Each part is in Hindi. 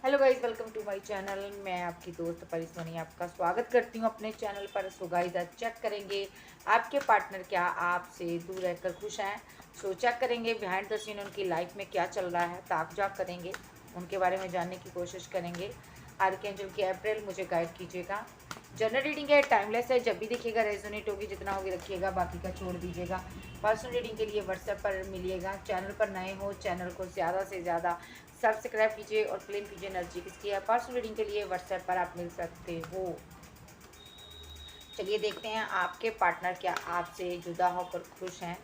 Hello guys, welcome to my channel. मैं आपकी दोस्त परिस्मनी आपका स्वागत करती हूँ अपने चैनल पर। सो गाइस, आज चेक करेंगे आपके पार्टनर क्या आपसे दूर रहकर खुश हैं। सो चेक करेंगे बिहाइंड द सीन उनकी लाइफ में क्या चल रहा है, ताक झाक करेंगे, उनके बारे में जानने की कोशिश करेंगे। आर्कएंजल की अप्रैल मुझे गाइड कीजिएगा। जनरल रीडिंग है, टाइमलेस है, जब भी देखिएगा रेजोनेट होगी, जितना होगी रखिएगा, बाकी का छोड़ दीजिएगा। पर्सनल रीडिंग के लिए व्हाट्सएप पर मिलिएगा। चैनल पर नए हो, चैनल को ज़्यादा से ज़्यादा सब्सक्राइब कीजिए और क्लेम कीजिए एनर्जी किसकी है। पर्सनल रीडिंग के लिए व्हाट्सएप पर आप मिल सकते हो। चलिए देखते हैं आपके पार्टनर क्या आपसे जुदा होकर खुश हैं।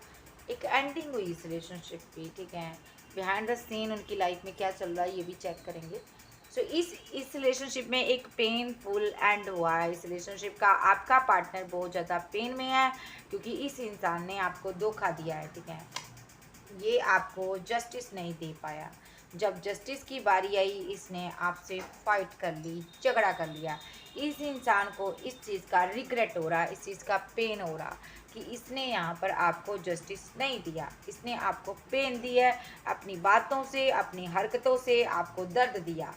एक एंडिंग हुई इस रिलेशनशिप की, ठीक है। बिहाइंड द सीन उनकी लाइफ में क्या चल रहा है ये भी चेक करेंगे। सो इस रिलेशनशिप में एक पेनफुल एंड हुआ है। इस रिलेशनशिप का आपका पार्टनर बहुत ज़्यादा पेन में है क्योंकि इस इंसान ने आपको धोखा दिया है, ठीक है। ये आपको जस्टिस नहीं दे पाया। जब जस्टिस की बारी आई, इसने आपसे फाइट कर ली, झगड़ा कर लिया। इस इंसान को इस चीज़ का रिग्रेट हो रहा, इस चीज़ का पेन हो रहा कि इसने यहाँ पर आपको जस्टिस नहीं दिया। इसने आपको पेन दिया अपनी बातों से, अपनी हरकतों से आपको दर्द दिया।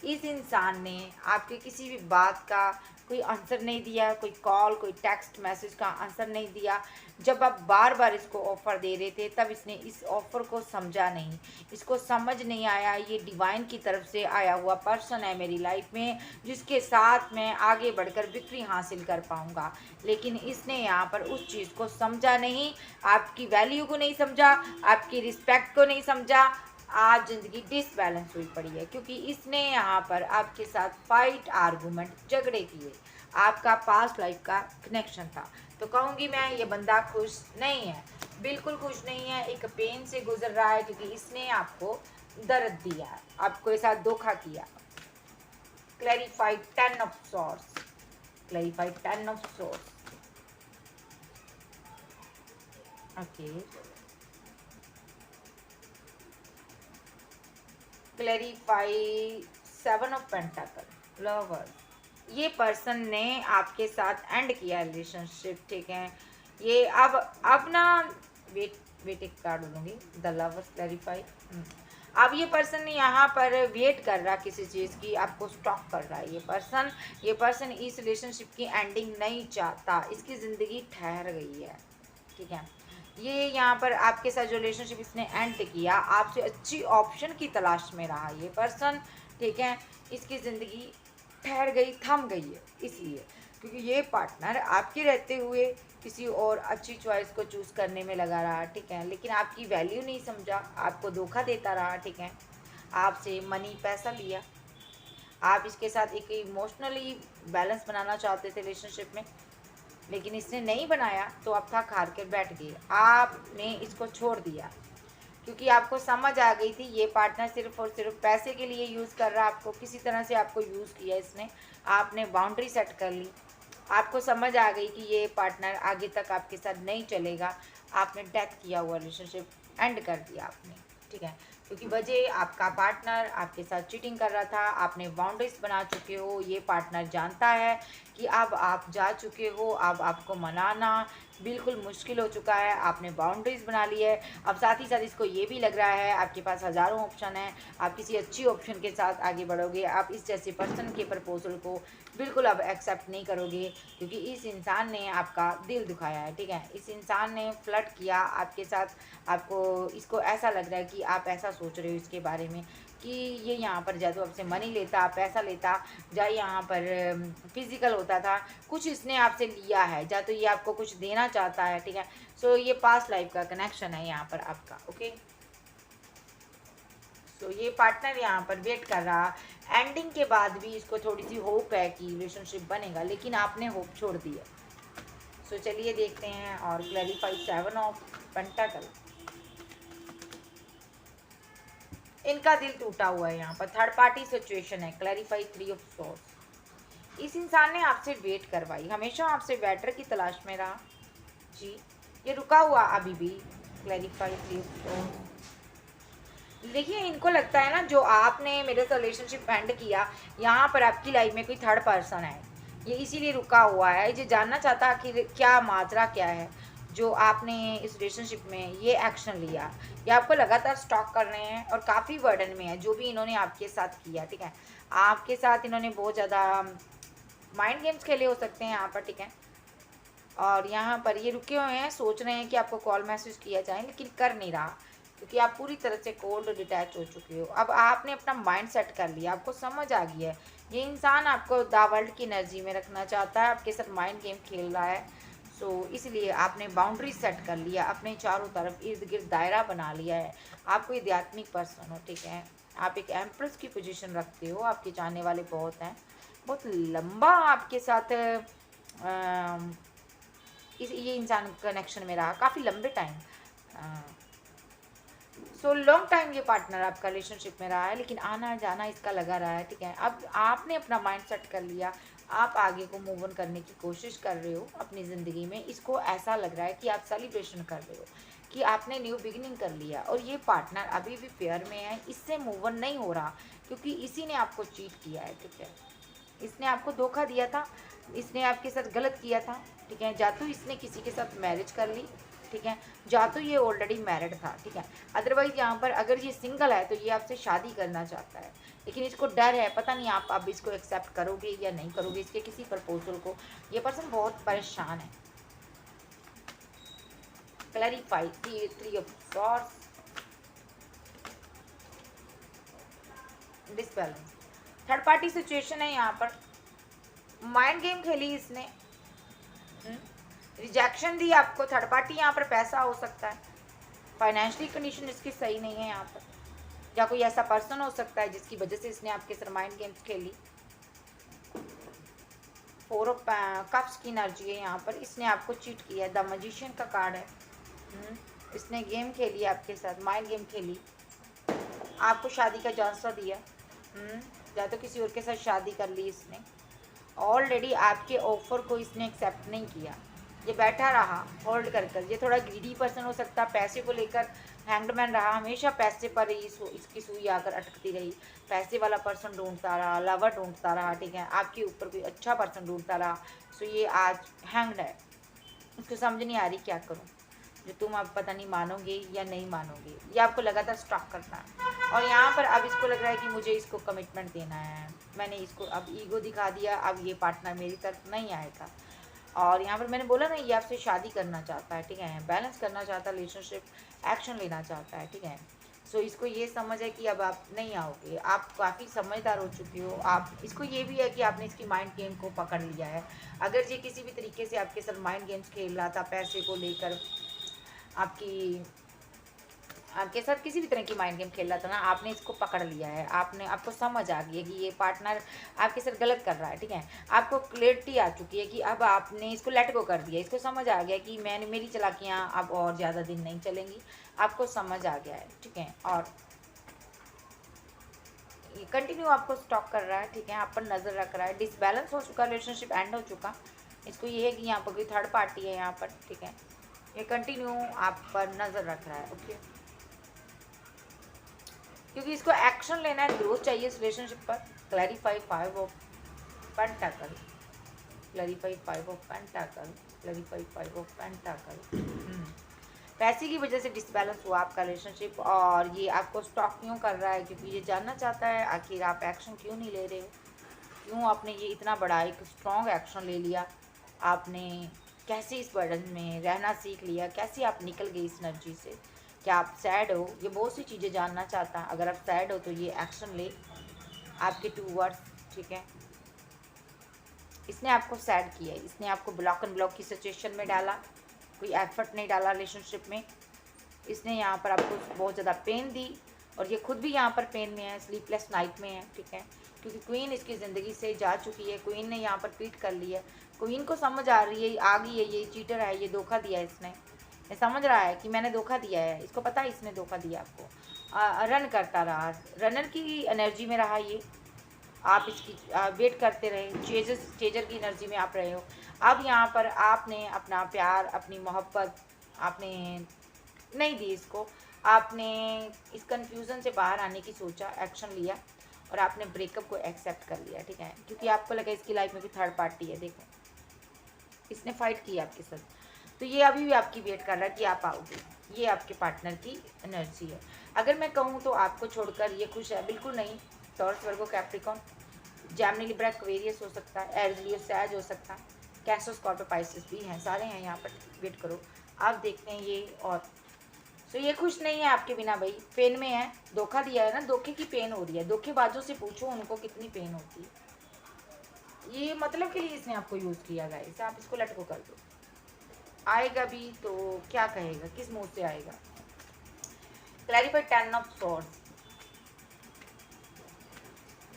इस इंसान ने आपके किसी भी बात का कोई आंसर नहीं दिया, कोई कॉल, कोई टेक्स्ट मैसेज का आंसर नहीं दिया। जब आप बार बार इसको ऑफ़र दे रहे थे तब इसने इस ऑफ़र को समझा नहीं, इसको समझ नहीं आया ये डिवाइन की तरफ से आया हुआ पर्सन है मेरी लाइफ में, जिसके साथ मैं आगे बढ़कर विक्ट्री हासिल कर पाऊँगा। लेकिन इसने यहाँ पर उस चीज़ को समझा नहीं, आपकी वैल्यू को नहीं समझा, आपकी रिस्पेक्ट को नहीं समझा। आज ज़िंदगी डिसबैलेंस हुई पड़ी है क्योंकि इसने यहाँ पर आपके साथ फाइट, आर्गूमेंट, झगड़े किए। आपका पास्ट लाइफ का कनेक्शन था। तो कहूँगी मैं, ये बंदा खुश नहीं है, बिल्कुल खुश नहीं है। एक पेन से गुजर रहा है क्योंकि इसने आपको दर्द दिया है, आपको साथ धोखा किया। Clarified 10 of swords, clarified 10 of swords. Okay, clarify 7 of pentacle, lovers. ये पर्सन ने आपके साथ एंड किया रिलेशनशिप, ठीक है। ये अब ना, वेट वेट एक कार्ड लूँगी, द लवर्स क्लैरिफाई। अब ये पर्सन यहाँ पर वेट कर रहा किसी चीज़ की, आपको स्टॉक कर रहा है। ये पर्सन इस रिलेशनशिप की एंडिंग नहीं चाहता, इसकी ज़िंदगी ठहर गई है, ठीक है। ये यहाँ पर आपके साथ जो रिलेशनशिप इसने एंड किया, आपसे अच्छी ऑप्शन की तलाश में रहा ये पर्सन, ठीक है। इसकी ज़िंदगी ठहर गई, थम गई है इसलिए क्योंकि ये पार्टनर आपके रहते हुए किसी और अच्छी चॉइस को चूज़ करने में लगा रहा, ठीक है। लेकिन आपकी वैल्यू नहीं समझा, आपको धोखा देता रहा, ठीक है। आपसे मनी, पैसा लिया। आप इसके साथ एक इमोशनली बैलेंस बनाना चाहते थे रिलेशनशिप में, लेकिन इसने नहीं बनाया तो आप थक हार कर बैठ गए। आपने इसको छोड़ दिया क्योंकि आपको समझ आ गई थी ये पार्टनर सिर्फ और सिर्फ पैसे के लिए यूज़ कर रहा, आपको किसी तरह से आपको यूज़ किया इसने। आपने बाउंड्री सेट कर ली, आपको समझ आ गई कि ये पार्टनर आगे तक आपके साथ नहीं चलेगा। आपने डेथ किया हुआ रिलेशनशिप एंड कर दिया आपने, ठीक है। क्योंकि वजह आपका पार्टनर आपके साथ चीटिंग कर रहा था, आपने बाउंड्रीज बना चुके हो। ये पार्टनर जानता है कि अब आप जा चुके हो, अब आपको मनाना बिल्कुल मुश्किल हो चुका है, आपने बाउंड्रीज बना ली है। अब साथ ही साथ इसको ये भी लग रहा है आपके पास हज़ारों ऑप्शन है, आप किसी अच्छी ऑप्शन के साथ आगे बढ़ोगे। आप इस जैसे पर्सन के प्रपोजल को बिल्कुल अब एक्सेप्ट नहीं करोगे क्योंकि इस इंसान ने आपका दिल दुखाया है, ठीक है। इस इंसान ने फ्लर्ट किया आपके साथ, आपको इसको ऐसा लग रहा है कि आप ऐसा सोच रहे हो इसके बारे में कि ये यहाँ पर या तो आपसे मनी लेता, पैसा लेता, या यहाँ पर फिजिकल होता था, कुछ इसने आपसे लिया है, या तो ये आपको कुछ देना चाहता है, ठीक है। सो ये पास्ट लाइफ का कनेक्शन है यहाँ पर आपका, ओके। सो ये पार्टनर यहाँ पर वेट कर रहा, एंडिंग के बाद भी इसको थोड़ी सी होप है कि रिलेशनशिप बनेगा, लेकिन आपने होप छोड़ दी है। सो चलिए देखते हैं और क्लैरिफाई 7 ऑफ पेंटाकल। इनका दिल टूटा हुआ है यहाँ पर, थर्ड पार्टी सिचुएशन है। Clarify 3 of swords. इस इंसान ने आपसे वेट करवाई, हमेशा आपसे बेटर की तलाश में रहा जी, ये रुका हुआ अभी भी। Clarify 3 of swords. देखिए, इनको लगता है ना जो आपने मेरे से रिलेशनशिप एंड किया, यहाँ पर आपकी लाइफ में कोई थर्ड पर्सन है, ये इसीलिए रुका हुआ है। ये जानना चाहता आखिर क्या माजरा क्या है। जो आपने इस रिलेशनशिप में ये एक्शन लिया, ये आपको लगातार स्टॉक कर रहे हैं और काफ़ी बर्डन में है जो भी इन्होंने आपके साथ किया, ठीक है। आपके साथ इन्होंने बहुत ज़्यादा माइंड गेम्स खेले हो सकते हैं यहाँ पर, ठीक है। और यहाँ पर ये रुके हुए हैं, सोच रहे हैं कि आपको कॉल मैसेज किया जाए, लेकिन कर नहीं रहा क्योंकि आप पूरी तरह से कोल्ड और डिटैच हो चुके हो। अब आपने अपना माइंड सेट कर लिया, आपको समझ आ गई है ये इंसान आपको द वर्ल्ड की एनर्जी में रखना चाहता है, आपके साथ माइंड गेम खेल रहा है। सो इसलिए आपने बाउंड्री सेट कर लिया, अपने चारों तरफ इर्द गिर्द दायरा बना लिया है। आप कोई आध्यात्मिक पर्सन हो, ठीक है। आप एक एम्प्रेस की पोजीशन रखते हो, आपके चाहने वाले बहुत हैं, बहुत लंबा आपके साथ इस ये इंसान कनेक्शन में रहा काफ़ी लंबे टाइम। सो लॉन्ग टाइम ये पार्टनर आपका रिलेशनशिप में रहा है, लेकिन आना जाना इसका लगा रहा है, ठीक है। अब आपने अपना माइंड सेट कर लिया, आप आगे को मूव ऑन करने की कोशिश कर रहे हो अपनी ज़िंदगी में। इसको ऐसा लग रहा है कि आप सेलिब्रेशन कर रहे हो कि आपने न्यू बिगिनिंग कर लिया, और ये पार्टनर अभी भी फेयर में है, इससे मूव ऑन नहीं हो रहा क्योंकि इसी ने आपको चीट किया है, ठीक है। इसने आपको धोखा दिया था, इसने आपके साथ गलत किया था, ठीक है। या तो इसने किसी के साथ मैरिज कर ली, ठीक है, या तो ये ऑलरेडी मैरिड था, ठीक है। अदरवाइज यहाँ पर अगर ये सिंगल है तो ये आपसे शादी करना चाहता है, लेकिन इसको डर है, पता नहीं आप अब इसको एक्सेप्ट करोगे या नहीं करोगे, इसके किसी प्रपोजल को। ये पर्सन बहुत परेशान है। Clarify, 3 of swords, disbalance, third party situation है यहाँ पर। माइंड गेम खेली इसने, रिजेक्शन दी आपको, थर्ड पार्टी यहाँ पर पैसा हो सकता है, फाइनेंशियली कंडीशन इसकी सही नहीं है यहाँ पर, या कोई ऐसा पर्सन हो सकता है जिसकी वजह से इसने आपके साथ माइंड गेम्स खेली। 4 ऑफ कप्स की एनर्जी है यहाँ पर, इसने आपको चीट किया है, द मैजिशियन का कार्ड है। इसने गेम खेली आपके साथ, माइंड गेम खेली, आपको शादी का झांसा दिया, या तो किसी और के साथ शादी कर ली इसने। ऑलरेडी आपके ऑफर को इसने एक्सेप्ट नहीं किया, ये बैठा रहा होल्ड कर कर। ये थोड़ा ग्रीडी पर्सन हो सकता है, पैसे को लेकर हैंग्ड मैन रहा, हमेशा पैसे पर ही इसकी सुई आकर अटकती रही। पैसे वाला पर्सन ढूंढता रहा, लवर ढूंढता रहा, ठीक है, आपके ऊपर कोई अच्छा पर्सन ढूंढता रहा। सो ये आज हैंग्ड है, उसको समझ नहीं आ रही क्या करूँ, जो तुम अब पता नहीं मानोगे या नहीं मानोगे, ये आपको लगातार स्टॉक करना है। और यहाँ पर अब इसको लग रहा है कि मुझे इसको कमिटमेंट देना है, मैंने इसको अब ईगो दिखा दिया, अब ये पार्टनर मेरी तरफ नहीं आएगा। और यहाँ पर मैंने बोला ना, ये आपसे शादी करना चाहता है, ठीक है, बैलेंस करना चाहता है रिलेशनशिप, एक्शन लेना चाहता है, ठीक है। सो इसको ये समझ है कि अब आप नहीं आओगे, आप काफ़ी समझदार हो चुके हो। आप इसको ये भी है कि आपने इसकी माइंड गेम को पकड़ लिया है। अगर ये किसी भी तरीके से आपके साथ माइंड गेम्स खेल रहा था, पैसे को लेकर आपके साथ किसी भी तरह की माइंड गेम खेल रहा था ना, आपने इसको पकड़ लिया है, आपको समझ आ गई है कि ये पार्टनर आपके साथ गलत कर रहा है, ठीक है। आपको क्लैरिटी आ चुकी है कि अब आपने इसको लेट गो कर दिया, इसको समझ आ गया कि मेरी चालाकियाँ अब और ज़्यादा दिन नहीं चलेंगी, आपको समझ आ गया है, ठीक है। और ये कंटिन्यू आपको स्टॉक कर रहा है, ठीक है, आप पर नज़र रख रहा है, डिसबैलेंस हो चुका, रिलेशनशिप एंड हो चुका। इसको ये है कि यहाँ पर कोई थर्ड पार्टी है यहाँ पर, ठीक है, ये कंटिन्यू आप पर नज़र रख रहा है, ओके, क्योंकि इसको एक्शन लेना है, ग्रोथ चाहिए इस रिलेशनशिप पर। Clarify 5 of pentacle, clarify 5 of pentacle, clarify 5 of pentacle. पैसे की वजह से डिसबैलेंस हुआ आपका रिलेशनशिप, और ये आपको स्टॉक क्यों कर रहा है, क्योंकि ये जानना चाहता है आखिर आप एक्शन क्यों नहीं ले रहे हो, क्यों आपने ये इतना बड़ा एक स्ट्रॉन्ग एक्शन ले लिया, आपने कैसे इस बर्डन में रहना सीख लिया, कैसे आप निकल गए इस एनर्जी से, क्या आप सैड हो, ये बहुत सी चीज़ें जानना चाहता है। अगर आप सैड हो तो ये एक्शन ले, आपके 2 वर्ड्स, ठीक है। इसने आपको सैड किया है, इसने आपको ब्लॉक एंड ब्लॉक की सिचुएशन में डाला, कोई एफर्ट नहीं डाला रिलेशनशिप में। इसने यहाँ पर आपको बहुत ज़्यादा पेन दी, और ये खुद भी यहाँ पर पेन में है, स्लीपलेस नाइट में है, ठीक है, क्योंकि क्वीन इसकी ज़िंदगी से जा चुकी है, क्वीन ने यहाँ पर पीट कर ली है। क्वीन को समझ आ रही है, आ गई है, ये चीटर है, ये धोखा दिया है इसने, ये समझ रहा है कि मैंने धोखा दिया है, इसको पता है इसने धोखा दिया आपको। रन करता रहा, रनर की एनर्जी में रहा ये, आप इसकी वेट करते रहे, चेजर की एनर्जी में आप रहे हो। अब यहाँ पर आपने अपना प्यार, अपनी मोहब्बत आपने नहीं दी इसको, आपने इस कंफ्यूजन से बाहर आने की सोचा, एक्शन लिया, और आपने ब्रेकअप को एक्सेप्ट कर लिया, ठीक है, क्योंकि आपको लगा इसकी लाइफ में भी थर्ड पार्टी है। देखो, इसने फाइट किया आपके साथ, तो ये अभी भी आपकी वेट कर रहा है कि आप आओगे। ये आपके पार्टनर की एनर्जी है। अगर मैं कहूँ तो आपको छोड़कर ये खुश है, बिल्कुल नहीं। टॉरस, वर्गो, कैप्रिकॉर्न, जेमिनी, लिब्रा, एक्वेरियस हो सकता है, एरीज, लियो, सैज हो सकता है, कैंसर, स्कॉर्पियो, पाइसेस भी हैं, सारे हैं यहाँ पर। वेट करो, आप देखते हैं ये। और सो ये खुश नहीं है आपके बिना भाई, पेन में है, धोखा दिया है ना, धोखे की पेन हो रही है। धोखेबाजों से पूछो उनको कितनी पेन होती है। ये मतलब के लिए इसने आपको यूज़ किया गाइस, आप इसको लेट गो कर दो। आएगा भी तो क्या कहेगा, किस मुंह से आएगा। Clarify, 10 of swords.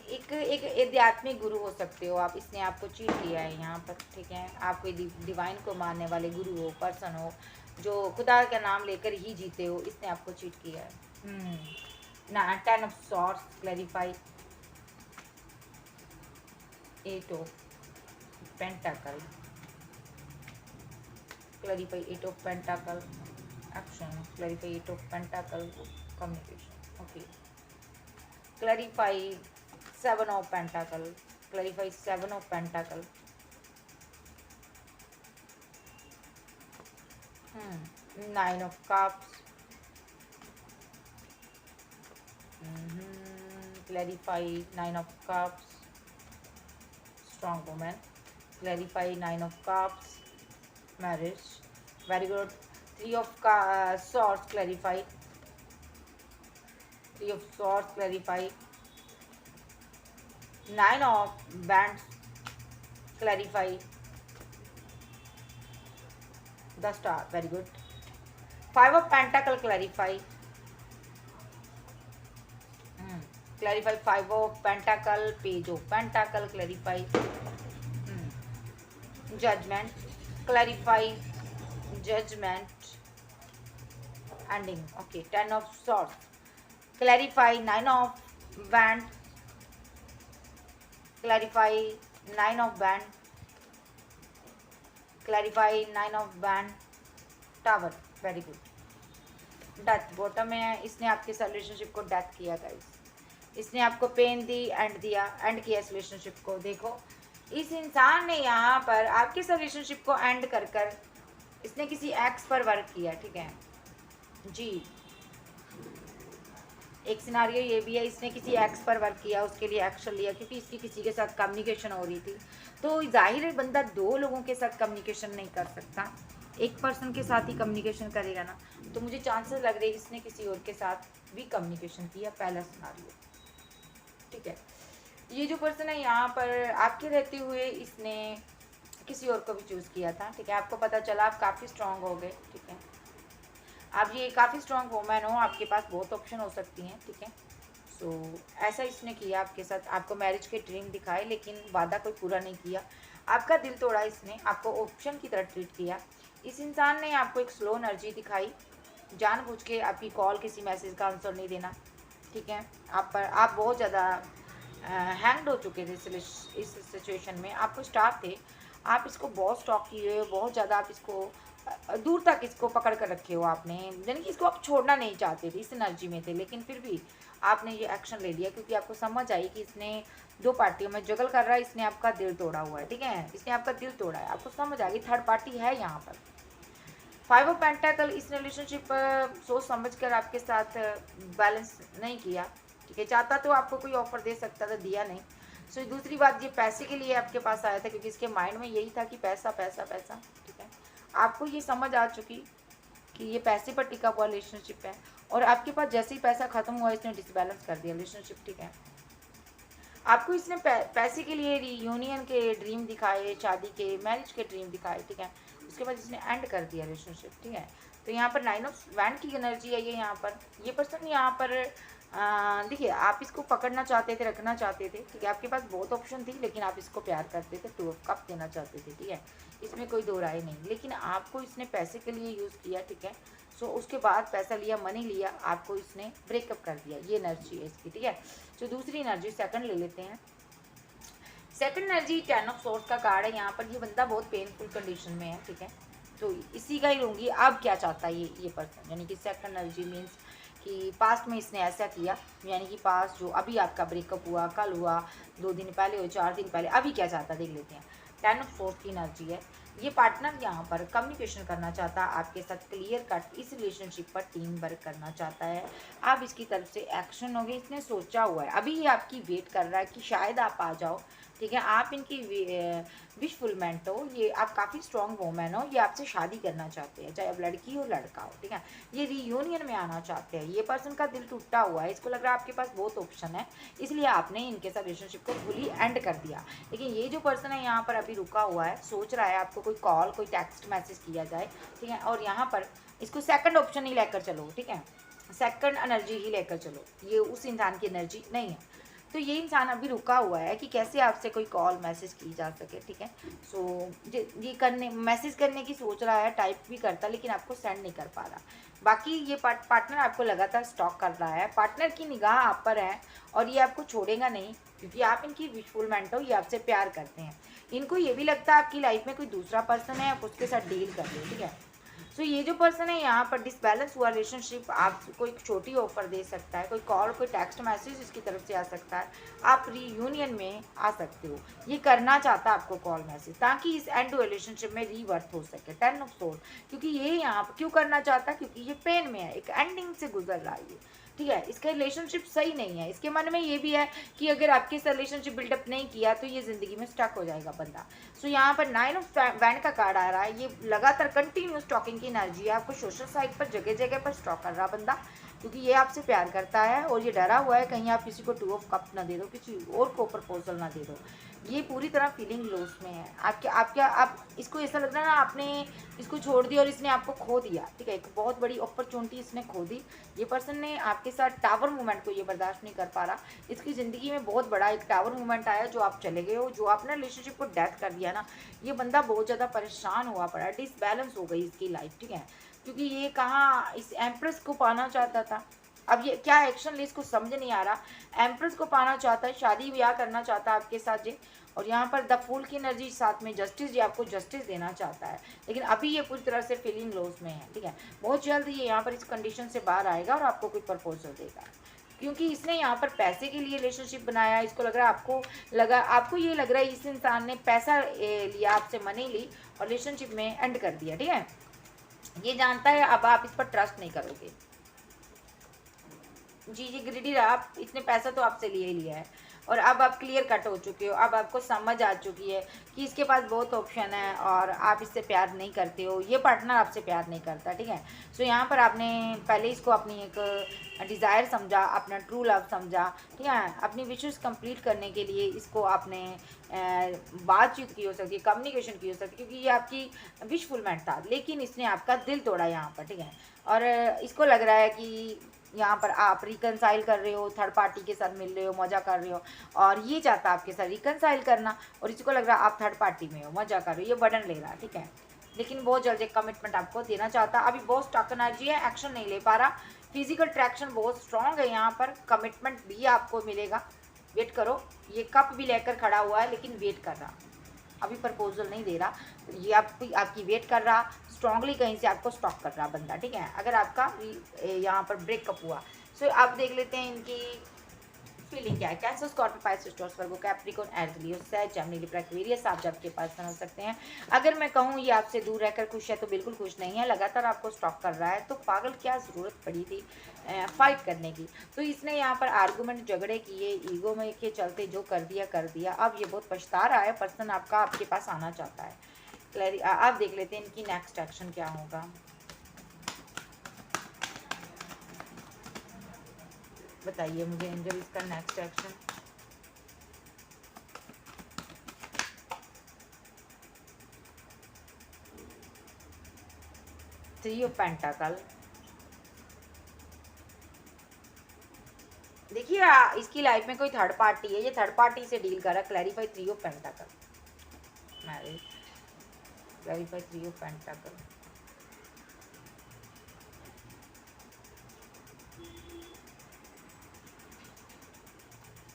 एक आध्यात्मिक गुरु हो सकते हो आप, इसने आपको चीट किया है यहाँ पर, ठीक है। आप कोई डिवाइन को मानने वाले गुरु हो, पर्सन हो, जो खुदा का नाम लेकर ही जीते हो, इसने आपको चीट किया है। ना 10 of swords, clarify, 8 of pentacle, clarify 8 of pentacle, action, clarify 8 of pentacle, communication, okay. Clarify 7 of pentacle, clarify 7 of pentacle. 9 of cups. Clarify 9 of cups, strong woman. Clarify 9 of cups, marriage, very good. 3 of swords, clarify. 3 of swords, clarify. 9 of wands, clarify. The star, very good. 5 of pentacle, clarify. Clarify 5 of pentacle, page of pentacle, clarify. Judgment, clarify. Judgment, ending, okay. 10 of swords, clarify. 9 of wand, clarify. 9 of wand, clarify. 9 of wand, tower, very good. Death bottom में है, इसने आपके रिलेशनशिप को डेथ किया गाइस, इसने आपको पेन दी, एंड दिया, एंड किया इस रिलेशनशिप को। देखो इस इंसान ने यहाँ पर आपके रिलेशनशिप को एंड कर कर इसने किसी एक्स पर वर्क किया, ठीक है जी। एक सिनारियो ये भी है, इसने किसी एक्स पर वर्क किया, उसके लिए एक्शन लिया, क्योंकि इसकी किसी के साथ कम्युनिकेशन हो रही थी। तो जाहिर है बंदा दो लोगों के साथ कम्युनिकेशन नहीं कर सकता, एक पर्सन के साथ ही कम्युनिकेशन करेगा ना। तो मुझे चांसेस लग रहे हैं इसने किसी और के साथ भी कम्युनिकेशन किया, पहला सिनारियो, ठीक है। ये जो पर्सन है यहाँ पर आपके रहते हुए इसने किसी और को भी चूज़ किया था, ठीक है। आपको पता चला, आप काफ़ी स्ट्रांग हो गए, ठीक है। आप ये काफ़ी स्ट्रांग वोमैन हो, आपके पास बहुत ऑप्शन हो सकती हैं, ठीक है। सो ऐसा इसने किया आपके साथ, आपको मैरिज के ड्रीम दिखाए लेकिन वादा कोई पूरा नहीं किया, आपका दिल तोड़ा इसने, आपको ऑप्शन की तरह ट्रीट किया। इस इंसान ने आपको एक स्लो एनर्जी दिखाई, जानबूझ के आपकी कॉल, किसी मैसेज का आंसर नहीं देना, ठीक है। आप बहुत ज़्यादा हैंग्ड हो चुके थे इस सिचुएशन में, आपको स्टाफ थे, आप इसको बहुत स्टॉक किए हो, बहुत ज़्यादा आप इसको दूर तक इसको पकड़ कर रखे हो आपने, यानी कि इसको आप छोड़ना नहीं चाहते थे, इस एनर्जी में थे, लेकिन फिर भी आपने ये एक्शन ले लिया क्योंकि आपको समझ आई कि इसने दो पार्टियों में जगल कर रहा है, इसने आपका दिल तोड़ा हुआ है, ठीक है। इसने आपका दिल तोड़ा है, आपको समझ आ गई थर्ड पार्टी है यहाँ पर। 5 ऑफ पेंटाकल, इस रिलेशनशिप सोच समझ कर आपके साथ बैलेंस नहीं किया, ठीक है। चाहता तो आपको कोई ऑफर दे सकता था, दिया नहीं। सो दूसरी बात, ये पैसे के लिए आपके पास आया था क्योंकि इसके माइंड में यही था कि पैसा पैसा पैसा, ठीक है। आपको ये समझ आ चुकी कि ये पैसे पर टिका हुआ रिलेशनशिप है, और आपके पास जैसे ही पैसा खत्म हुआ इसने डिसबैलेंस कर दिया रिलेशनशिप, ठीक है। आपको इसने पैसे के लिए यूनियन के ड्रीम दिखाए, शादी के, मैरिज के ड्रीम दिखाए, ठीक है। उसके बाद इसने एंड कर दिया रिलेशनशिप, ठीक है। तो यहाँ पर 9 ऑफ वैंड की एनर्जी है ये यहाँ पर। ये पर्सन यहाँ पर देखिए, आप इसको पकड़ना चाहते थे, रखना चाहते थे, ठीक है। आपके पास बहुत ऑप्शन थी लेकिन आप इसको प्यार करते थे, 2 ऑफ कप देना चाहते थे, ठीक है। इसमें कोई दो राय नहीं, लेकिन आपको इसने पैसे के लिए यूज़ किया, ठीक है। सो उसके बाद पैसा लिया, मनी लिया, आपको इसने ब्रेकअप कर दिया, ये एनर्जी है इसकी, ठीक है। तो दूसरी एनर्जी सेकंड ले लेते हैं। सेकंड एनर्जी 10 ऑफ सोर्स का कार्ड है यहाँ पर। ये बंदा बहुत पेनफुल कंडीशन में है, ठीक है। तो इसी का ही लूँगी। अब क्या चाहता है ये पर्सन, यानी कि सेकंड एनर्जी मीन्स कि पास्ट में इसने ऐसा किया, यानी कि पास्ट जो अभी आपका ब्रेकअप हुआ, कल हुआ, 2 दिन पहले हो, 4 दिन पहले, अभी क्या चाहता देख लेते हैं। 10 ऑफ सोर्स की एनर्जी है। ये पार्टनर यहाँ पर कम्युनिकेशन करना चाहता है आपके साथ, क्लियर कट इस रिलेशनशिप पर टीम वर्क करना चाहता है। अब इसकी तरफ से एक्शन हो गए, इसने सोचा हुआ है, अभी ये आपकी वेट कर रहा है कि शायद आप आ जाओ। ठीक है, आप इनकी विश फुलमेंट हो, ये आप काफ़ी स्ट्रॉन्ग वोमेन हो, ये आपसे शादी करना चाहते हैं, चाहे अब लड़की हो लड़का हो। ठीक है, ये रीयूनियन में आना चाहते हैं। ये पर्सन का दिल टूटा हुआ है, इसको लग रहा है आपके पास बहुत ऑप्शन है, इसलिए आपने इनके साथ रिलेशनशिप को फुली एंड कर दिया। लेकिन ये जो पर्सन है यहाँ पर अभी रुका हुआ है, सोच रहा है आपको कोई कॉल कोई टेक्स्ट मैसेज किया जाए। ठीक है, और यहाँ पर इसको सेकंड ऑप्शन ही लेकर चलो। ठीक है, सेकंड एनर्जी ही लेकर चलो, ये उस इंसान की एनर्जी नहीं है। तो ये इंसान अभी रुका हुआ है कि कैसे आपसे कोई कॉल मैसेज की जा सके। ठीक है, सो ये करने मैसेज करने की सोच रहा है, टाइप भी करता, लेकिन आपको सेंड नहीं कर पा रहा। बाकी ये पार्टनर आपको लगातार स्टॉक कर रहा है, पार्टनर की निगाह आप पर है और ये आपको छोड़ेगा नहीं, क्योंकि आप इनकी विशफुलमेंट हो, ये आपसे प्यार करते हैं। इनको ये भी लगता है आपकी लाइफ में कोई दूसरा पर्सन है, आप उसके साथ डील कर लो। ठीक है, सो ये जो पर्सन है यहाँ पर डिसबैलेंस हुआ रिलेशनशिप, आपको एक छोटी ऑफर दे सकता है, कोई कॉल कोई टेक्स्ट मैसेज इसकी तरफ से आ सकता है, आप रीयूनियन में आ सकते हो। ये करना चाहता है आपको कॉल मैसेज, ताकि इस एंड रिलेशनशिप में रीवर्थ हो सके। 10 ऑफ सोर्ड, क्योंकि ये यहाँ पर क्यों करना चाहता है, क्योंकि ये पेन में है, एक एंडिंग से गुजर रहा है ये। ठीक है, इसका रिलेशनशिप सही नहीं है, इसके मन में ये भी है कि अगर आपके साथ रिलेशनशिप बिल्डअप नहीं किया तो ये ज़िंदगी में स्टक हो जाएगा बंदा। सो यहाँ पर 9 ऑफ वैंड का कार्ड आ रहा है, ये लगातार कंटिन्यू स्टॉकिंग की एनर्जी है, आपको सोशल साइट पर जगह जगह पर स्टॉक कर रहा बंदा, क्योंकि ये आपसे प्यार करता है और ये डरा हुआ है कहीं आप किसी को 2 ऑफ कप ना दे दो, किसी और को प्रपोजल ना दे दो। ये पूरी तरह फीलिंग लॉस में है, आप इसको ऐसा लग रहा है ना आपने इसको छोड़ दिया और इसने आपको खो दिया। ठीक है, एक बहुत बड़ी अपॉर्चुनिटी इसने खो दी। ये पर्सन ने आपके साथ टावर मूवमेंट को ये बर्दाश्त नहीं कर पा रहा, इसकी ज़िंदगी में बहुत बड़ा एक टावर मूवमेंट आया, जो आप चले गए हो, जो आपने रिलेशनशिप को डेथ कर दिया ना। ये बंदा बहुत ज़्यादा परेशान हुआ पड़ा, डिसबैलेंस हो गई इसकी लाइफ। ठीक है, क्योंकि ये कहाँ इस एम्प्रेस को पाना चाहता था, अब ये क्या एक्शन ले इसको समझ नहीं आ रहा। एम्प्रेस को पाना चाहता है, शादी ब्याह करना चाहता है आपके साथ जी, और यहाँ पर द फूल की एनर्जी साथ में जस्टिस, ये आपको जस्टिस देना चाहता है, लेकिन अभी ये पूरी तरह से फीलिंग लॉस में है। ठीक है, बहुत जल्द ये यहाँ पर इस कंडीशन से बाहर आएगा और आपको कोई प्रपोजल देगा, क्योंकि इसने यहाँ पर पैसे के लिए रिलेशनशिप बनाया। इसको लग रहा है आपको ये लग रहा है इस इंसान ने पैसा लिया आपसे, मनी ली और रिलेशनशिप में एंड कर दिया। ठीक है, ये जानता है अब आप इस पर ट्रस्ट नहीं करोगे। जी ग्रीडी रहा आप, इसने पैसा तो आपसे लिए ही लिया है और अब आप क्लियर कट हो चुके हो, अब आपको समझ आ चुकी है कि इसके पास बहुत ऑप्शन है और आप इससे प्यार नहीं करते हो, ये पार्टनर आपसे प्यार नहीं करता। ठीक है, सो यहाँ पर आपने पहले इसको अपनी एक डिज़ायर समझा, अपना ट्रू लव समझा। ठीक है, अपनी विशेस कंप्लीट करने के लिए इसको आपने बातचीत की हो सकती है, कम्युनिकेशन की हो सकती है, क्योंकि ये आपकी विशफुलमेंट था, लेकिन इसने आपका दिल तोड़ा यहाँ पर। ठीक है, और इसको लग रहा है कि यहाँ पर आप रिकनसाइल कर रहे हो, थर्ड पार्टी के साथ मिल रहे हो, मज़ा कर रहे हो, और ये चाहता है आपके साथ रिकनसाइल करना, और इसको लग रहा है आप थर्ड पार्टी में हो, मज़ा कर रहे हो, ये बर्डन ले रहा है। ठीक है, लेकिन बहुत जल्द एक कमिटमेंट आपको देना चाहता है। अभी बहुत स्टक एनर्जी है, एक्शन नहीं ले पा रहा, फिजिकल ट्रैक्शन बहुत स्ट्रॉन्ग है यहाँ पर, कमिटमेंट भी आपको मिलेगा, वेट करो। ये कप भी लेकर खड़ा हुआ है, लेकिन वेट कर रहा, अभी प्रपोजल नहीं दे रहा, ये आपकी वेट कर रहा, स्ट्रांगली कहीं से आपको स्टॉक कर रहा बंदा। ठीक है, अगर आपका यहाँ पर ब्रेकअप हुआ। सो आप देख लेते हैं इनकी फीलिंग क्या है। कैंसर, स्कॉर्पियो, पाइसेस, टॉरस, वर्गो, कैप्रिकॉर्न, एरीज, लियो, सैज, जेमिनी, लिब्रा, एक्वेरियस, आप जब के पास हो सकते हैं। अगर मैं कहूँ ये आपसे दूर रहकर खुश है तो बिल्कुल खुश नहीं है, लगातार आपको स्टॉक कर रहा है, तो पागल क्या ज़रूरत पड़ी थी फाइट करने की। तो इसने यहाँ पर आर्गूमेंट झगड़े किए, ईगो में के चलते जो कर दिया। अब ये बहुत पछता रहा है, पर्सन आपका आपके पास आना चाहता है। आप देख लेते हैं इनकी नेक्स्ट एक्शन क्या होगा। बताइए मुझे एंजल इसका next action. Three of pentacle, देखिए इसकी लाइफ में कोई थर्ड पार्टी है, ये थर्ड पार्टी से डील कर रहा है। Clarify three of pentacle, marriage, clarify three of pentacle.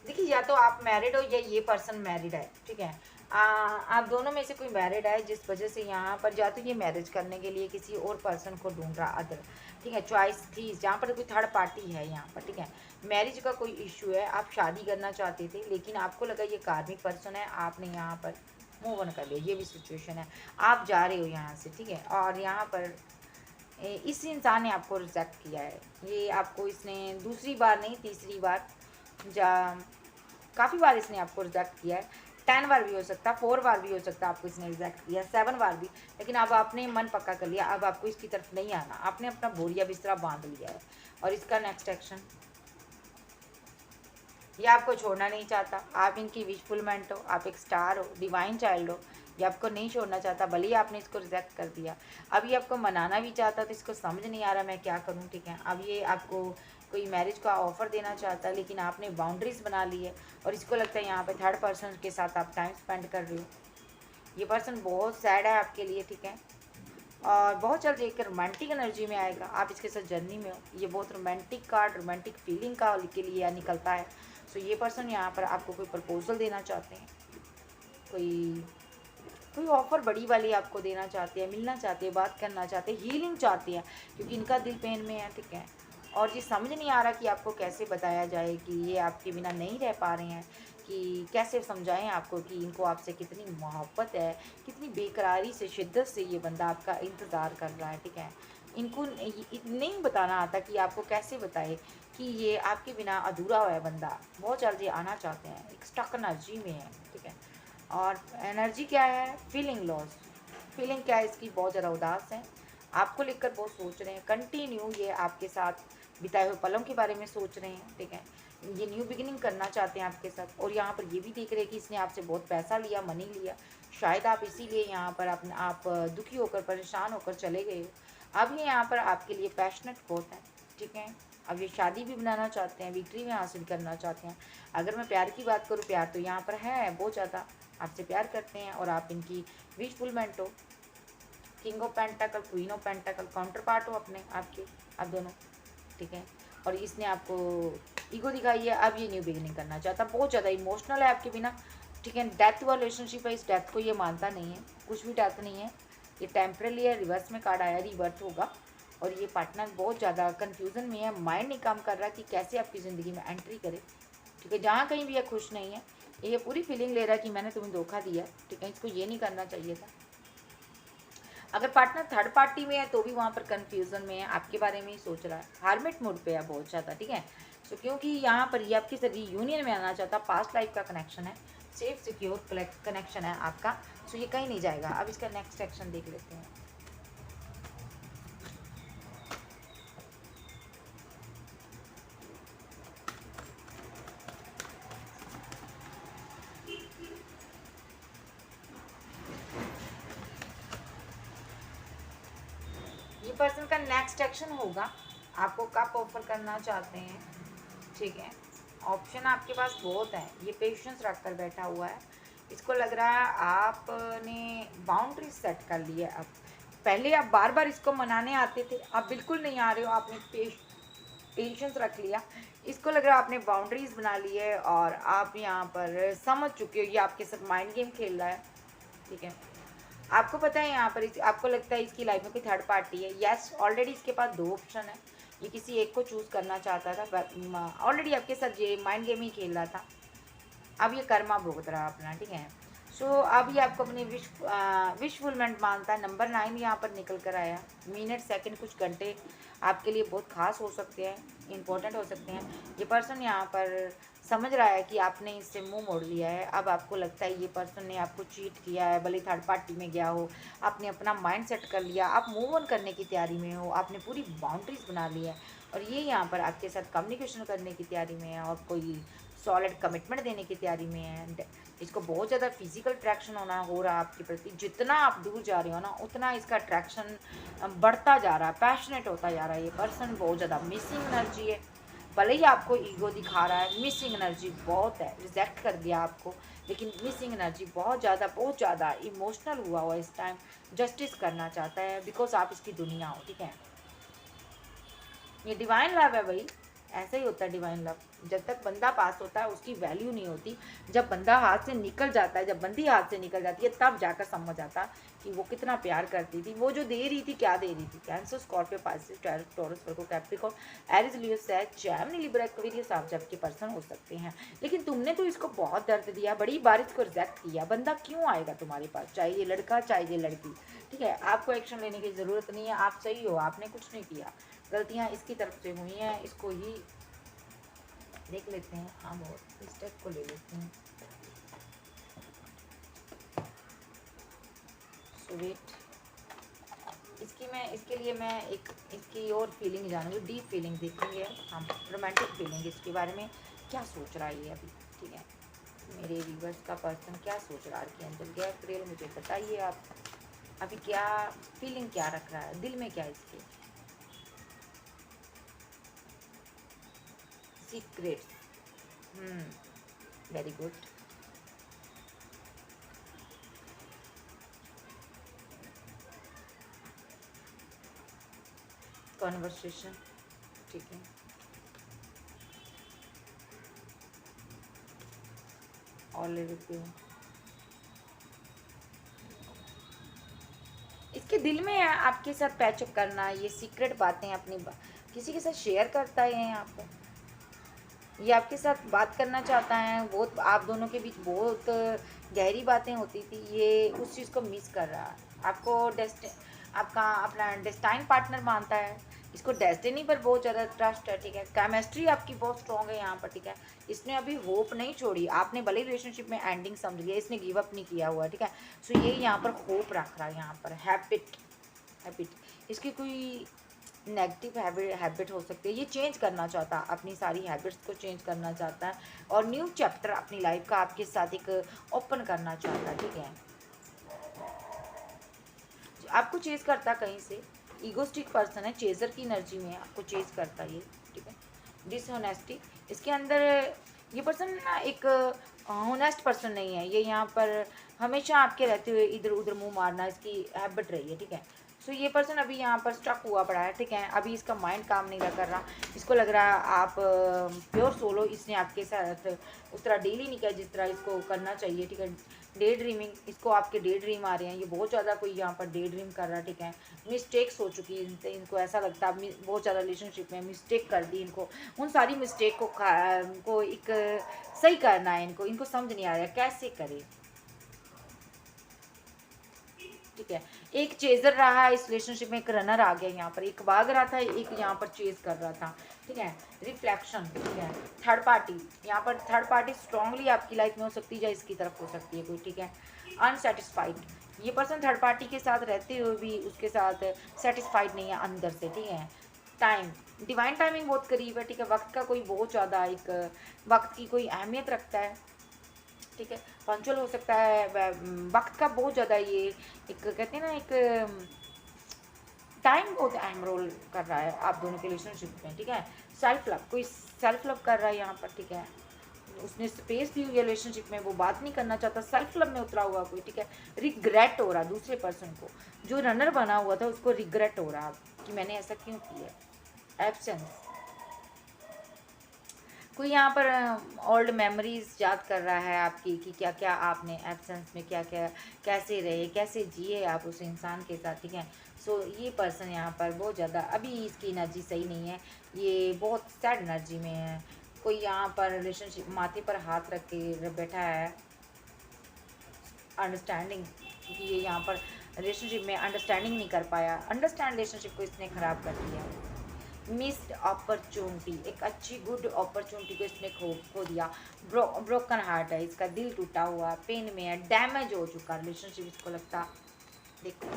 देखिए या तो आप मैरिड हो या ये पर्सन मैरिड है। ठीक है, आप दोनों में से कोई मैरिड है, जिस वजह से यहाँ पर या तो ये मैरिज करने के लिए किसी और पर्सन को ढूंढ रहा अदर। ठीक है, चॉइस थी जहाँ पर कोई थर्ड पार्टी है यहाँ पर। ठीक है, मैरिज का कोई इशू है, आप शादी करना चाहते थे, लेकिन आपको लगा ये कार्मिक पर्सन है, आपने यहाँ पर मूव ऑन कर लिया, ये भी सिचुएशन है। आप जा रहे हो यहाँ से, ठीक है। और यहाँ पर इस इंसान ने आपको रिजेक्ट किया है। ये आपको इसने दूसरी बार नहीं, तीसरी बार जा काफ़ी बार इसने आपको रिजेक्ट किया है। 10 बार भी हो सकता है, 4 बार भी हो सकता है आपको इसने रिजेक्ट किया, 7 बार भी। लेकिन अब आपने मन पक्का कर लिया, अब आपको इसकी तरफ नहीं आना, आपने अपना बोरिया बिस्तरा बांध लिया है। और इसका नेक्स्ट एक्शन, ये आपको छोड़ना नहीं चाहता। आप इनकी विशफुलमेंट हो, आप एक स्टार हो, डिवाइन चाइल्ड हो। ये आपको नहीं छोड़ना चाहता, भले ही आपने इसको रिजेक्ट कर दिया। अब ये आपको मनाना भी चाहता, तो इसको समझ नहीं आ रहा मैं क्या करूँ, ठीक है। अब ये आपको कोई मैरिज का ऑफ़र देना चाहता है, लेकिन आपने बाउंड्रीज बना ली है। और इसको लगता है यहाँ पे थर्ड पर्सन के साथ आप टाइम स्पेंड कर रहे हो। ये पर्सन बहुत सैड है आपके लिए, ठीक है। और बहुत जल्द एक रोमांटिक एनर्जी में आएगा, आप इसके साथ जर्नी में हो। ये बहुत रोमांटिक कार्ड, रोमांटिक फीलिंग का के लिए निकलता है। सो ये पर्सन यहाँ पर आपको कोई प्रपोजल देना चाहते हैं, कोई कोई ऑफ़र बड़ी वाली आपको देना चाहते हैं, मिलना चाहते हैं, बात करना चाहते हैं, हीलिंग चाहते हैं, क्योंकि इनका दिल पेन में है, ठीक है। और ये समझ नहीं आ रहा कि आपको कैसे बताया जाए कि ये आपके बिना नहीं रह पा रहे हैं, कि कैसे समझाएं आपको कि इनको आपसे कितनी मोहब्बत है, कितनी बेकरारी से, शिद्दत से ये बंदा आपका इंतज़ार कर रहा है, ठीक है। इनको नहीं बताना आता कि आपको कैसे बताए कि ये आपके बिना अधूरा हुआ है बंदा। बहुत जल्दी आना चाहते हैं, एक स्टक एनर्जी में है, ठीक है। और एनर्जी क्या है, फीलिंग लॉस। फीलिंग क्या है इसकी, बहुत ज़्यादा उदास है, आपको लेकर बहुत सोच रहे हैं। कंटिन्यू ये आपके साथ बिताए हुए पलों के बारे में सोच रहे हैं, ठीक है। ये न्यू बिगिनिंग करना चाहते हैं आपके साथ। और यहाँ पर ये भी देख रहे हैं कि इसने आपसे बहुत पैसा लिया, मनी लिया। शायद आप इसीलिए यहाँ पर आप दुखी होकर, परेशान होकर चले गए हो। अब ये यहाँ पर आपके लिए पैशनेट बहुत है, ठीक है। अब ये शादी भी बनाना चाहते हैं, विक्ट्री भी हासिल करना चाहते हैं। अगर मैं प्यार की बात करूँ, प्यार तो यहाँ पर है बहुत ज़्यादा, आपसे प्यार करते हैं और आप इनकी विशफुलमेंट हो। King of pentacle, queen of pentacle, counterpart हो अपने आपके, आप दोनों, ठीक है। और इसने आपको ईगो दिखाई है। अब ये न्यू बिगिनिंग करना चाहता, बहुत ज़्यादा इमोशनल है आपके बिना, ठीक है। डेथ वाला रिलेशनशिप है, इस डेथ को ये मानता नहीं है, कुछ भी डेथ नहीं है, ये टेम्पररी है। रिवर्स में कार्ड आया, रीबर्थ होगा। और ये पार्टनर बहुत ज़्यादा कन्फ्यूज़न में है, माइंड नहीं काम कर रहा कि कैसे आपकी ज़िंदगी में एंट्री करे, ठीक है। जहाँ कहीं भी ये खुश नहीं है, ये पूरी फीलिंग ले रहा है कि मैंने तुम्हें धोखा दिया, ठीक है, इसको ये नहीं करना चाहिए था। अगर पार्टनर थर्ड पार्टी में है तो भी वहाँ पर कन्फ्यूज़न में है, आपके बारे में ही सोच रहा है, हार्मिट मूड पे है बहुत ज़्यादा, ठीक है। तो क्योंकि यहाँ पर ये आपकी सभी यूनियन में आना चाहता, पास्ट लाइफ का कनेक्शन है, सेफ सिक्योर कनेक्शन है आपका। सो ये कहीं नहीं जाएगा। अब इसका नेक्स्ट एक्शन देख लेते हैं। ये पर्सन का नेक्स्ट एक्शन होगा, आपको कब ऑफर करना चाहते हैं, ठीक है। ऑप्शन आपके पास बहुत है, ये पेशेंस रख कर बैठा हुआ है। इसको लग रहा है आपने बाउंड्री सेट कर ली है। अब पहले आप बार बार इसको मनाने आते थे, आप बिल्कुल नहीं आ रहे हो, आपने पेशेंस रख लिया। इसको लग रहा है आपने बाउंड्रीज बना ली है और आप यहाँ पर समझ चुके हो ये आपके साथ माइंड गेम खेल रहा है, ठीक है। आपको पता है यहाँ पर आपको लगता है इसकी लाइफ में कोई थर्ड पार्टी है। यस, ऑलरेडी इसके पास 2 ऑप्शन है, ये किसी एक को चूज़ करना चाहता था, ऑलरेडी आपके साथ ये माइंड गेम ही खेल रहा था। अब ये कर्मा भुगत रहा अपना, ठीक है। सो अब ये आपको अपनी विशफुलमेंट मानता है। नंबर 9 यहाँ पर निकल कर आया। मिनट, सेकंड, कुछ घंटे आपके लिए बहुत खास हो सकते हैं, इम्पोर्टेंट हो सकते हैं। ये पर्सन यहाँ पर समझ रहा है कि आपने इससे मुंह मोड़ लिया है। अब आपको लगता है ये पर्सन ने आपको चीट किया है, भले थर्ड पार्टी में गया हो, आपने अपना माइंड सेट कर लिया, आप मूव ऑन करने की तैयारी में हो, आपने पूरी बाउंड्रीज बना ली है। और ये यहाँ पर आपके साथ कम्युनिकेशन करने की तैयारी में है और कोई सॉलिड कमिटमेंट देने की तैयारी में है। इसको बहुत ज़्यादा फिजिकल अट्रैक्शन हो रहा है आपके प्रति। जितना आप दूर जा रहे हो ना, उतना इसका अट्रैक्शन बढ़ता जा रहा है, पैशनेट होता जा रहा है। ये पर्सन बहुत ज़्यादा मिसिंग एनर्जी है, भले ही आपको ईगो दिखा रहा है, मिसिंग एनर्जी बहुत है, रिजेक्ट कर दिया आपको, लेकिन मिसिंग एनर्जी बहुत ज़्यादा इमोशनल हुआ इस टाइम। जस्टिस करना चाहता है बिकॉज आप इसकी दुनिया हो, ठीक है। ये डिवाइन लव है भाई, ऐसा ही होता है डिवाइन लव। जब तक बंदा पास होता है उसकी वैल्यू नहीं होती, जब बंदा हाथ से निकल जाता है, जब बंदी हाथ से निकल जाती है, तब जाकर समझ आता कि वो कितना प्यार करती थी। वो जो दे रही थी, क्या दे रही थी। कैंसर, स्कॉर्पियो, पाइसेस, टॉरस, वर्गो, कैप्रिकॉर्न, एरीज, लियो, सैज, जेमिनी, लिब्रा, एक्वेरियस आप जब के पर्सन हो सकते हैं। लेकिन तुमने तो इसको बहुत दर्द दिया, बड़ी बार इसको रिजेक्ट किया। बंदा क्यों आएगा तुम्हारे पास, चाहे ये लड़का चाहे ये लड़की, ठीक है। आपको एक्शन लेने की ज़रूरत नहीं है, आप सही हो, आपने कुछ नहीं किया। गलतियाँ इसकी तरफ से हुई हैं, इसको ही देख लेते हैं हम और इस स्टेप को ले लेते हैं। स्वीट, इसके लिए मैं एक इसकी और फीलिंग जानूंगी, डीप फीलिंग देखेंगे हम, रोमांटिक फीलिंग इसके बारे में क्या सोच रहा है ये अभी, ठीक है। मेरे व्यूवर्स का पर्सन क्या सोच रहा है कि अंदर गैप रियल, मुझे बताइए आप अभी क्या फीलिंग क्या रख रहा है दिल में, क्या इसके सीक्रेट्स। Very good. कॉन्वर्सेशन, ठीक है। और ले लेती हूँ, इसके दिल में है आपके साथ पैचअप करना, ये सीक्रेट बातें अपनी किसी के साथ शेयर करता है यहाँ पर। ये आपके साथ बात करना चाहता है, बहुत आप दोनों के बीच बहुत गहरी बातें होती थी, ये उस चीज़ को मिस कर रहा है। आपको आपका अपना डेस्टाइन पार्टनर मानता है, इसको डेस्टिनी पर बहुत ज़्यादा ट्रस्ट है, ठीक है। केमिस्ट्री आपकी बहुत स्ट्रॉन्ग है यहाँ पर, ठीक है। इसने अभी होप नहीं छोड़ी, आपने भले रिलेशनशिप में एंडिंग समझ लिया, इसने गिव अप नहीं किया हुआ, ठीक है। सो ये यहाँ पर होप रख रहा है, यहाँ पर हैबिट इसकी कोई नेगेटिव हैबिट हो सकती है, ये चेंज करना चाहता है, अपनी सारी हैबिट्स को चेंज करना चाहता है और न्यू चैप्टर अपनी लाइफ का आपके साथ एक ओपन करना चाहता है, ठीक है। आपको चेज करता कहीं से, ईगोस्टिक पर्सन है, चेजर की एनर्जी में आपको चेज करता है ये, ठीक है। डिसऑनेस्टी इसके अंदर, ये पर्सन ना एक ऑनेस्ट पर्सन नहीं है, ये यहाँ पर हमेशा आपके रहते हुए इधर उधर मुंह मारना इसकी हैबिट रही है, ठीक है। सो ये पर्सन अभी यहाँ पर स्टक हुआ पड़ा है, ठीक है। अभी इसका माइंड काम नहीं कर रहा, इसको लग रहा है आप प्योर सोलो, इसने आपके साथ उस तरह डील ही नहीं किया जिस तरह इसको करना चाहिए, ठीक है। डे ड्रीमिंग, इसको आपके डे ड्रीम आ रहे हैं, ये बहुत ज़्यादा कोई यहाँ पर डे ड्रीम कर रहा है, ठीक है। मिस्टेक्स हो चुकी है इनको ऐसा लगता है बहुत ज़्यादा रिलेशनशिप में मिस्टेक कर दी इनको, उन सारी मिस्टेक को एक सही करना है इनको समझ नहीं आ रहा कैसे करे, ठीक है। एक चेजर रहा है इस रिलेशनशिप में, एक रनर आ गया यहाँ पर, एक भाग रहा था, एक यहाँ पर चेज कर रहा था, ठीक है। रिफ्लेक्शन, ठीक है। थर्ड पार्टी, यहाँ पर थर्ड पार्टी स्ट्रांगली आपकी लाइफ में हो सकती है या इसकी तरफ हो सकती है कोई, ठीक है। अनसेटिस्फाइड, ये पर्सन थर्ड पार्टी के साथ रहते हुए भी उसके साथ सेटिस्फाइड नहीं है अंदर से, ठीक है। टाइम, डिवाइन टाइमिंग बहुत करीब है, ठीक है। वक्त का कोई बहुत ज़्यादा एक वक्त की कोई अहमियत रखता है, ठीक है। पंचुअल हो सकता है, वक्त का बहुत ज़्यादा ये एक कहते हैं ना एक टाइम बहुत अहम रोल कर रहा है आप दोनों के रिलेशनशिप में, ठीक है। सेल्फ लव, कोई सेल्फ लव कर रहा है यहाँ पर, ठीक है। उसने स्पेस दी हुई है रिलेशनशिप में, वो बात नहीं करना चाहता, सेल्फ लव में उतरा हुआ कोई, ठीक है। रिग्रेट हो रहा दूसरे पर्सन को, जो रनर बना हुआ था उसको रिग्रेट हो रहा कि मैंने ऐसा क्यों किया। एब्सेंस, कोई यहाँ पर ओल्ड मेमोरीज याद कर रहा है आपकी कि क्या क्या आपने एब्सेंस में क्या क्या कैसे रहे, कैसे जिए आप उस इंसान के साथ, ठीक है। सो ये पर्सन यहाँ पर बहुत ज़्यादा अभी इसकी एनर्जी सही नहीं है, ये बहुत सैड एनर्जी में है। कोई यहाँ पर रिलेशनशिप माथे पर हाथ रख के बैठा है, अंडरस्टैंडिंग, क्योंकि ये यहाँ पर रिलेशनशिप में अंडरस्टैंडिंग नहीं कर पाया, अंडरस्टैंड रिलेशनशिप को इसने ख़राब कर दिया। मिस्ड अपॉर्चुनिटी, एक अच्छी गुड अपॉर्चुनिटी को इसने खो दिया। ब्रोकन हार्ट है इसका, दिल टूटा हुआ, पेन में है, डैमेज हो चुका रिलेशनशिप, इसको लगता देखो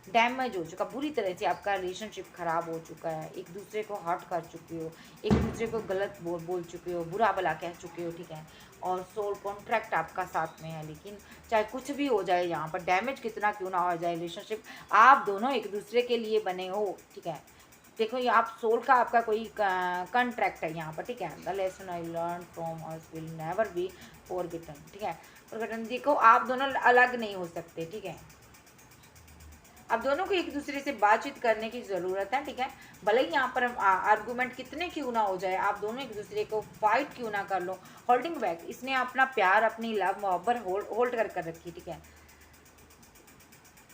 डैमेज हो चुका, बुरी तरह से आपका रिलेशनशिप ख़राब हो चुका है, एक दूसरे को हर्ट कर चुके हो, एक दूसरे को गलत बोल चुके हो, बुरा भला कह चुके हो, ठीक है। और सोल कॉन्ट्रैक्ट आपका साथ में है, लेकिन चाहे कुछ भी हो जाए यहाँ पर, डैमेज कितना क्यों ना हो जाए रिलेशनशिप, आप दोनों एक दूसरे के लिए बने हो, ठीक है। देखो ये आप सोल का आपका कोई कॉन्ट्रैक्ट है यहाँ पर, ठीक है। The lesson I learn from us will never be forgotten, ठीक है। फॉरगेटन, देखो आप दोनों अलग नहीं हो सकते, ठीक है। अब दोनों को एक दूसरे से बातचीत करने की ज़रूरत है, ठीक है। भले ही यहाँ पर आर्गूमेंट कितने क्यों ना हो जाए, आप दोनों एक दूसरे को फाइट क्यों ना कर लो, होल्डिंग बैक, इसने अपना प्यार, अपनी लव मोहब्बत होल्ड कर रखी, ठीक है।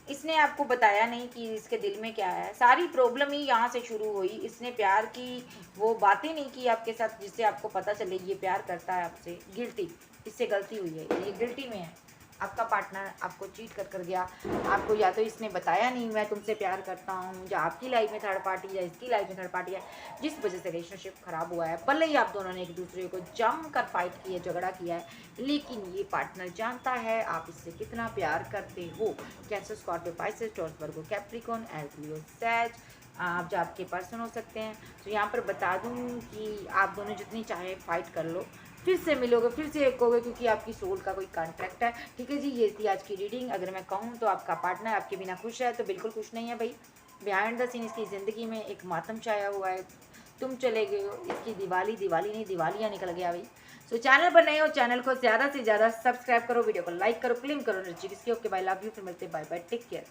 इसने आपको बताया नहीं कि इसके दिल में क्या है। सारी प्रॉब्लम ही यहाँ से शुरू हुई। इसने प्यार की वो बातें नहीं की आपके साथ जिससे आपको पता चले ये प्यार करता है आपसे। गिल्टी, इससे गलती हुई है, ये गिल्टी में है। आपका पार्टनर आपको चीट कर गया। आपको या तो इसने बताया नहीं मैं तुमसे प्यार करता हूँ, या आपकी लाइफ में थर्ड पार्टी या इसकी लाइफ में थर्ड पार्टी है, जिस वजह से रिलेशनशिप खराब हुआ है। भले ही आप दोनों ने एक दूसरे को जमकर फाइट की है, झगड़ा किया है, लेकिन ये पार्टनर जानता है आप इससे कितना प्यार करते हो। कैंसर, स्कॉर्पियो, पाइसेस, टॉरस, वर्गो, कैप्रिकॉर्न, एरीज, लियो, सैज, आप जो आपके पर्सन हो सकते हैं। तो यहाँ पर बता दूँ कि आप दोनों जितनी चाहे फाइट कर लो, फिर से मिलोगे, फिर से एक होगे, क्योंकि आपकी सोल का कोई कॉन्ट्रैक्ट है, ठीक है जी। ये थी आज की रीडिंग। अगर मैं कहूँ तो आपका पार्टनर आपके बिना खुश है तो बिल्कुल खुश नहीं है भाई। बिहाइंड द सीन इसकी ज़िंदगी में एक मातम छाया हुआ है। तुम चले गए हो, इसकी दिवाली नहीं दिवालियाँ निकल गया भाई। सो चैनल पर नए हो, चैनल को ज़्यादा से ज़्यादा सब्सक्राइब करो, वीडियो को लाइक करो, क्लेम करो एनर्जी किसकी। ओके बाय, लव यू, फिर मिलते, बाय बाय, टेक केयर।